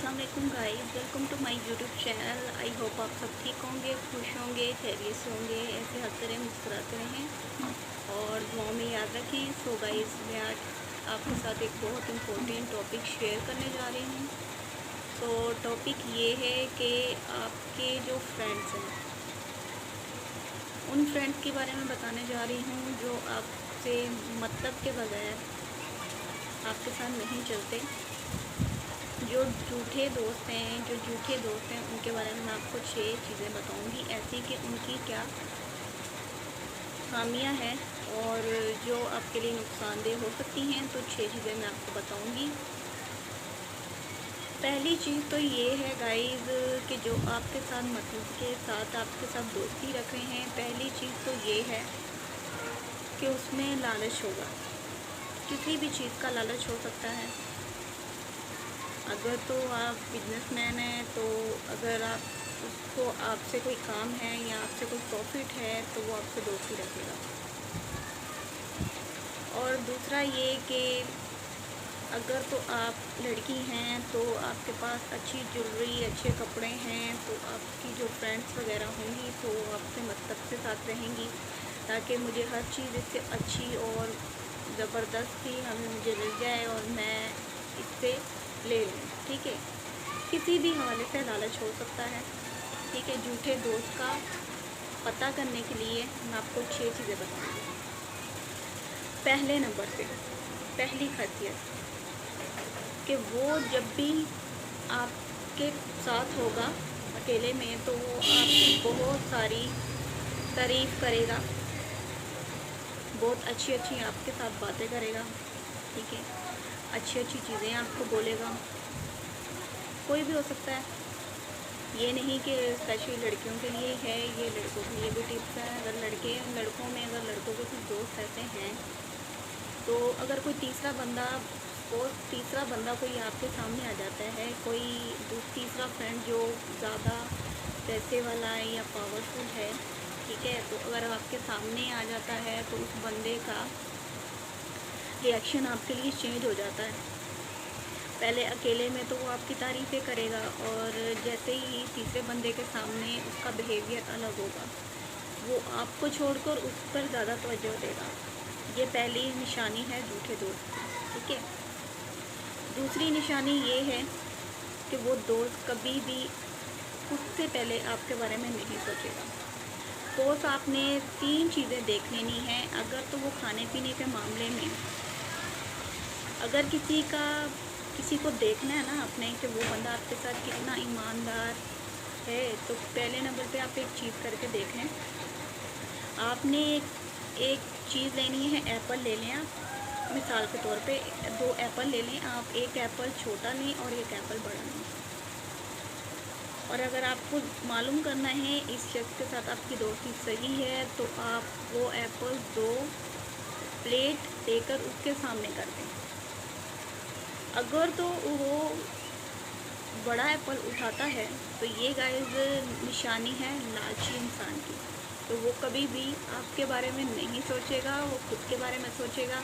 अस्सलाम वालेकुम guys, welcome to my YouTube channel. I hope आप सब ठीक होंगे, खुश होंगे, खैरियत से होंगे। ऐसे हंसते रहें, मुस्कुराते रहें और दुआओं में याद रखें। सो गाइस, मैं आज आपके साथ एक बहुत इम्पोर्टेंट टॉपिक शेयर करने जा रही हूँ। सो टॉपिक ये है कि आपके जो फ्रेंड्स हैं, उन फ्रेंड्स के बारे में बताने जा रही हूँ जो आपसे मतलब के बगैर आपके साथ नहीं चलते। जो झूठे दोस्त हैं उनके बारे में मैं आपको 6 चीज़ें बताऊंगी, ऐसी कि उनकी क्या खामियां हैं और जो आपके लिए नुकसानदेह हो सकती हैं। तो 6 चीज़ें मैं आपको बताऊंगी। पहली चीज़ तो ये है गाइस कि जो आपके साथ मतलब के साथ आपके साथ दोस्ती रख रहे हैं, पहली चीज़ तो ये है कि उसमें लालच होगा। किसी भी चीज़ का लालच हो सकता है। अगर तो आप बिजनेसमैन हैं तो अगर आप उसको आपसे कोई काम है या आपसे कोई प्रॉफिट है तो वो आपसे दोस्ती रखेगा। और दूसरा ये कि अगर तो आप लड़की हैं तो आपके पास अच्छी ज्वेलरी, अच्छे कपड़े हैं तो आपकी जो फ्रेंड्स वगैरह होंगी तो आपसे मतलब के साथ रहेंगी, ताकि मुझे हर चीज़ इससे अच्छी और ज़बरदस्ती मुझे मिल जाए और मैं इससे ले लूँ। ठीक है, किसी भी हवाले से लालच हो सकता है। ठीक है, झूठे दोस्त का पता करने के लिए मैं आपको 6 चीज़ें बताऊँगी। पहले नंबर पे पहली खासियत कि वो जब भी आपके साथ होगा अकेले में तो वो आपकी बहुत सारी तारीफ़ करेगा, बहुत अच्छी अच्छी आपके साथ बातें करेगा। ठीक है, अच्छी अच्छी चीज़ें आपको बोलेगा। कोई भी हो सकता है, ये नहीं कि स्पेशली लड़कियों के लिए है, ये लड़कों के लिए भी टिप्स है। अगर लड़कों में अगर लड़कों के कुछ दोस्त ऐसे हैं तो अगर कोई तीसरा बंदा कोई आपके सामने आ जाता है, कोई तीसरा फ्रेंड जो ज़्यादा पैसे वाला है या पावरफुल है, ठीक है, तो अगर आपके सामने आ जाता है तो उस बंदे का रिएक्शन आपके लिए चेंज हो जाता है। पहले अकेले में तो वो आपकी तारीफ़ें करेगा और जैसे ही तीसरे बंदे के सामने उसका बिहेवियर अलग होगा, वो आपको छोड़कर उस पर ज़्यादा तवज्जो देगा। ये पहली निशानी है झूठे दोस्त की। ठीक है, दूसरी निशानी ये है कि वो दोस्त कभी भी खुद से पहले आपके बारे में नहीं सोचेगा। दोस्त आपने 3 चीज़ें देख लेनी हैं। अगर तो वो खाने पीने के मामले में, अगर किसी को देखना है ना आपने कि वो बंदा आपके साथ कितना ईमानदार है, तो पहले नंबर पे आप एक चीज़ करके देख लें। आपने एक चीज़ लेनी है, एप्पल ले लें आप। मिसाल के तौर पे 2 एप्पल ले लें आप, एक एप्पल छोटा लें और एक एप्पल बड़ा लें। और अगर आपको मालूम करना है इस शख्स के साथ आपकी दोस्ती सही है तो आप वो एप्पल 2 प्लेट देकर उसके सामने कर दें। अगर तो वो बड़ा एप्पल उठाता है तो ये गाइस निशानी है लालची इंसान की। तो वो कभी भी आपके बारे में नहीं सोचेगा, वो खुद के बारे में सोचेगा।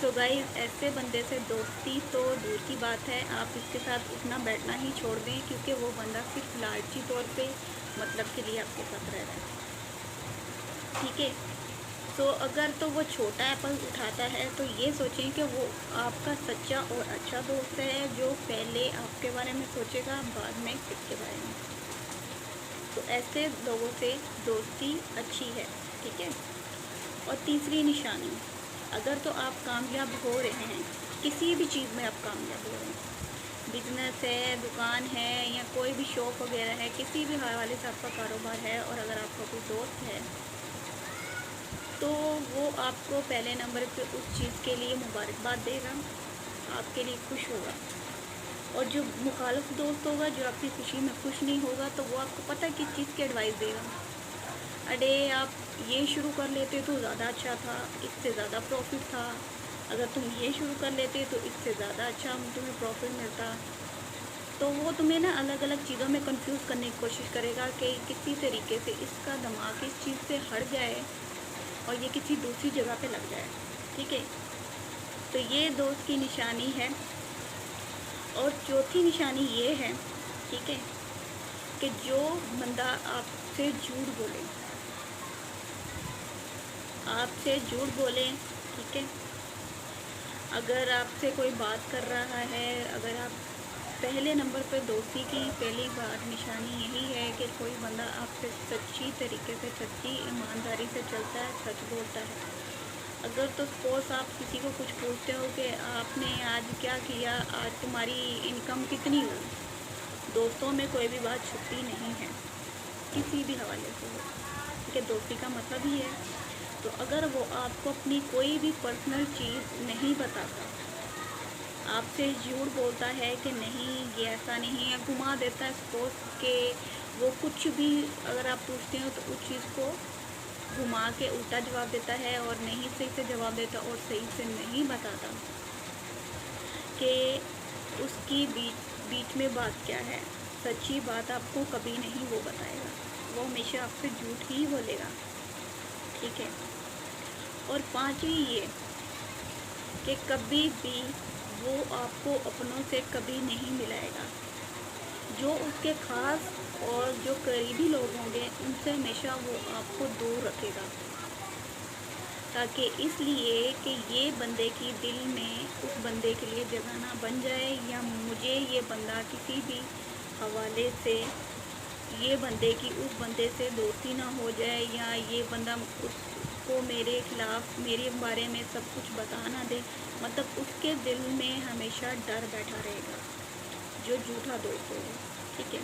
तो गाइस, ऐसे बंदे से दोस्ती तो दूर की बात है, आप इसके साथ उठना बैठना ही छोड़ दें, क्योंकि वो बंदा सिर्फ लालची तौर पे मतलब के लिए आपके साथ रह रहा है। ठीक है, तो अगर तो वो छोटा एप्पल उठाता है तो ये सोचें कि वो आपका सच्चा और अच्छा दोस्त है, जो पहले आपके बारे में सोचेगा, बाद में खुद के बारे में। तो ऐसे लोगों से दोस्ती अच्छी है। ठीक है, और तीसरी निशानी, अगर तो आप कामयाब हो रहे हैं, किसी भी चीज़ में आप कामयाब हो रहे हैं, बिजनेस है, दुकान है या कोई भी शॉप वगैरह है, किसी भी हवाले से आपका कारोबार है, और अगर आपका कोई दोस्त है तो वो आपको पहले नंबर पे उस चीज़ के लिए मुबारकबाद देगा, आपके लिए खुश होगा। और जो मुखालिफ दोस्त होगा, जो आपकी खुशी में खुश नहीं होगा, तो वो आपको पता है किस चीज़ की एडवाइस देगा। अरे आप ये शुरू कर लेते तो ज़्यादा अच्छा था, इससे ज़्यादा प्रॉफिट था। अगर तुम ये शुरू कर लेते तो इससे ज़्यादा अच्छा तुम्हें प्रॉफिट मिलता। तो वो तुम्हें ना अलग अलग चीज़ों में कंफ्यूज करने की कोशिश करेगा कि किसी तरीके से इसका दिमाग इस चीज़ से हट जाए और ये किसी दूसरी जगह पे लग जाए। ठीक है, तो ये दोस्त की निशानी है और चौथी निशानी ये है, ठीक है, कि जो बंदा आपसे झूठ बोले, ठीक है, अगर आपसे कोई बात कर रहा है, अगर आप पहले नंबर पे दोस्ती की पहली बार निशानी यही है कि कोई बंदा आपसे सच्ची तरीके से, सच्ची ईमानदारी से चलता है, सच बोलता है। अगर तो सपोज़ आप किसी को कुछ पूछते हो कि आपने आज क्या किया, आज तुम्हारी इनकम कितनी हुई, दोस्तों में कोई भी बात छुपती नहीं है, किसी भी हवाले से हो, ठीक है, दोस्ती का मतलब ही है। तो अगर वो आपको अपनी कोई भी पर्सनल चीज़ नहीं बताता, आपसे झूठ बोलता है कि नहीं ये ऐसा नहीं है, घुमा देता है, सपोज़ के वो कुछ भी अगर आप पूछते हो तो उस चीज़ को घुमा के उल्टा जवाब देता है और नहीं सही से जवाब देता और सही से नहीं बताता कि उसकी बीच में बात क्या है, सच्ची बात आपको कभी नहीं वो बताएगा, वो हमेशा आपसे झूठ ही बोलेगा, ठीक है। और पांचवी ये कि कभी भी वो आपको अपनों से कभी नहीं मिलाएगा, जो उसके ख़ास और जो करीबी लोग होंगे उनसे हमेशा वो आपको दूर रखेगा, ताकि इसलिए कि ये बंदे की दिल में उस बंदे के लिए जगह ना बन जाए, या मुझे ये बंदा किसी भी हवाले से ये बंदे की उस बंदे से दोस्ती ना हो जाए, या ये बंदा उसको मेरे ख़िलाफ़ मेरे बारे में सब कुछ बता ना दे, मतलब उसके दिल में हमेशा डर बैठा रहेगा, जो झूठा दोस्त होगा, ठीक है।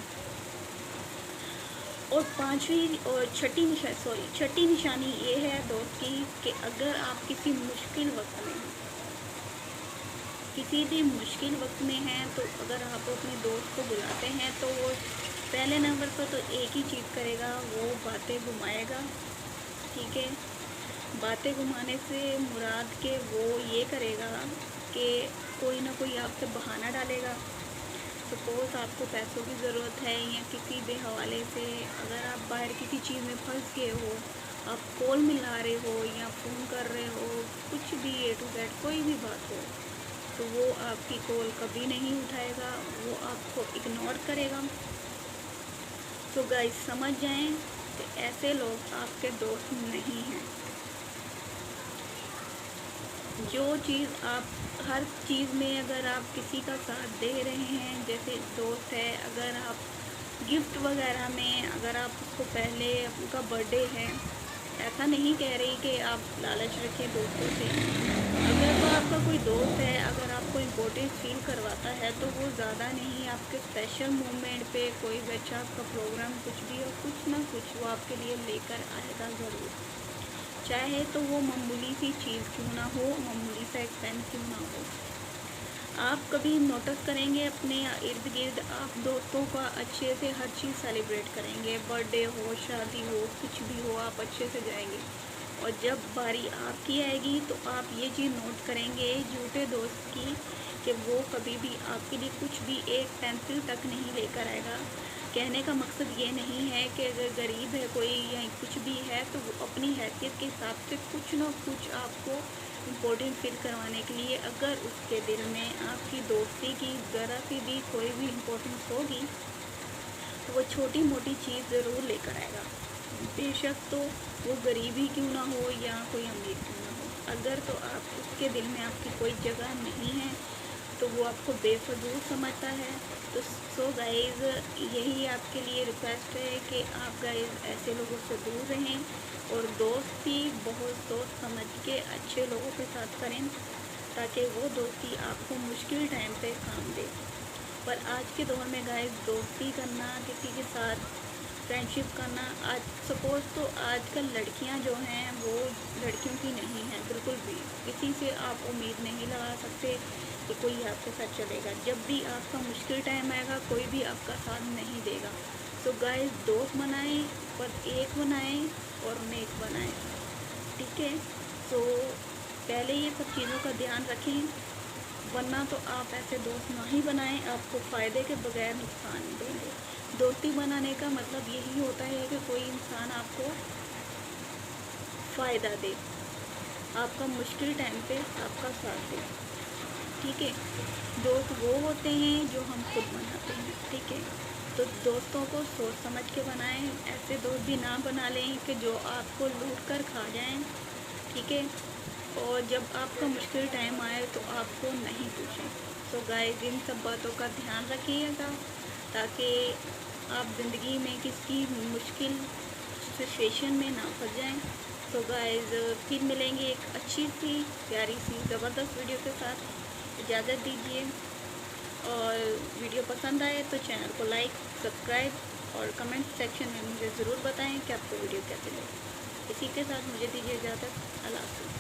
और छठी निशानी ये है दोस्त की कि अगर आप किसी मुश्किल वक्त में हैं, किसी भी मुश्किल वक्त में हैं, तो अगर आप अपने दोस्त को बुलाते हैं तो वो पहले नंबर पर तो एक ही चीज़ करेगा, वो बातें घुमाएगा, ठीक है। बातें घुमाने से मुराद के वो ये करेगा कि कोई ना कोई आपसे बहाना डालेगा। सपोज़ आपको पैसों की ज़रूरत है या किसी भी हवाले से अगर आप बाहर किसी चीज़ में फंस गए हो, आप कॉल मिला रहे हो या फ़ोन कर रहे हो, कुछ भी A to Z कोई भी बात हो, तो वो आपकी कॉल कभी नहीं उठाएगा, वो आपको इग्नोर करेगा। तो गाइस समझ जाएं कि ऐसे लोग आपके दोस्त नहीं हैं। जो चीज़ आप हर चीज़ में अगर आप किसी का साथ दे रहे हैं, जैसे दोस्त है, अगर आप गिफ्ट वगैरह में अगर आप उसको पहले उनका बर्थडे है, ऐसा नहीं कह रही कि आप लालच रखें दोस्तों से, अगर तो आपका कोई दोस्त है, अगर आपको इम्पोर्टेंस फील करवाता है तो वो ज़्यादा नहीं, आपके स्पेशल मोमेंट पे कोई भी अच्छा आपका प्रोग्राम कुछ भी हो, कुछ ना कुछ वो आपके लिए लेकर आएगा ज़रूर, चाहे तो वो मामूली सी चीज़ क्यों ना हो, मामूली सा एक पेन क्यों ना हो। आप कभी नोटिस करेंगे अपने इर्द गिर्द, आप दोस्तों का अच्छे से हर चीज़ सेलिब्रेट करेंगे, बर्थडे हो, शादी हो, कुछ भी हो, आप अच्छे से जाएंगे, और जब बारी आपकी आएगी तो आप ये चीज़ नोट करेंगे झूठे दोस्त की कि वो कभी भी आपके लिए कुछ भी एक पेंसिल तक नहीं लेकर आएगा। कहने का मकसद ये नहीं है कि अगर गरीब है कोई या कुछ भी है तो वो अपनी हैसियत के हिसाब से कुछ ना कुछ आपको इम्पोर्टेंट फील करवाने के लिए, अगर उसके दिल में आपकी दोस्ती की ज़रा सी भी कोई भी इम्पोर्टेंस होगी तो वो छोटी मोटी चीज़ ज़रूर लेकर आएगा, बेशक तो वो गरीब ही क्यों ना हो या कोई अमीर क्यों ना हो। अगर तो आप उसके दिल में आपकी कोई जगह नहीं है तो वो आपको बेफजूल समझता है। तो सो गाइज़ यही आपके लिए रिक्वेस्ट है कि आप गाइज़ ऐसे लोगों से दूर रहें और दोस्ती बहुत सोच समझ के अच्छे लोगों के साथ करें, ताकि वो दोस्ती आपको मुश्किल टाइम पे काम दे। पर आज के दौर में गाइज़ दोस्ती करना, किसी के साथ फ्रेंडशिप करना, आज सपोज़ तो आजकल लड़कियां जो हैं वो लड़कियों की नहीं हैं बिल्कुल भी, किसी से आप उम्मीद नहीं लगा सकते कि कोई आपके साथ चलेगा। जब भी आपका मुश्किल टाइम आएगा कोई भी आपका साथ नहीं देगा। तो गाइस दोस्त बनाएं, पर एक बनाएं और नेक बनाएं, ठीक है। तो पहले ये सब चीज़ों का ध्यान रखें, वरना तो आप ऐसे दोस्त ना ही बनाएं, आपको फ़ायदे के बगैर नुकसान देंगे। दोस्ती बनाने का मतलब यही होता है कि कोई इंसान आपको फ़ायदा दे, आपका मुश्किल टाइम पे आपका साथ दे। ठीक है। दोस्त वो होते हैं जो हम खुद बनाते हैं, ठीक है। तो दोस्तों को सोच समझ के बनाएं, ऐसे दोस्त भी ना बना लें कि जो आपको लूट कर खा जाएं, ठीक है। और जब आपका मुश्किल टाइम आए तो आपको नहीं पूछें। तो गाइस, इन सब बातों का ध्यान रखिएगा ताकि आप ज़िंदगी में किसी मुश्किल सिचुएशन में ना फंस जाएं। तो गाइस, फिर मिलेंगे एक अच्छी सी प्यारी सी ज़बरदस्त वीडियो के साथ। इजाज़त दीजिए, और वीडियो पसंद आए तो चैनल को लाइक, सब्सक्राइब और कमेंट सेक्शन में मुझे ज़रूर बताएं कि आपको वीडियो कैसे लगी। इसी के साथ मुझे दीजिए इजाज़त। अल्लाह हाफ़िज़।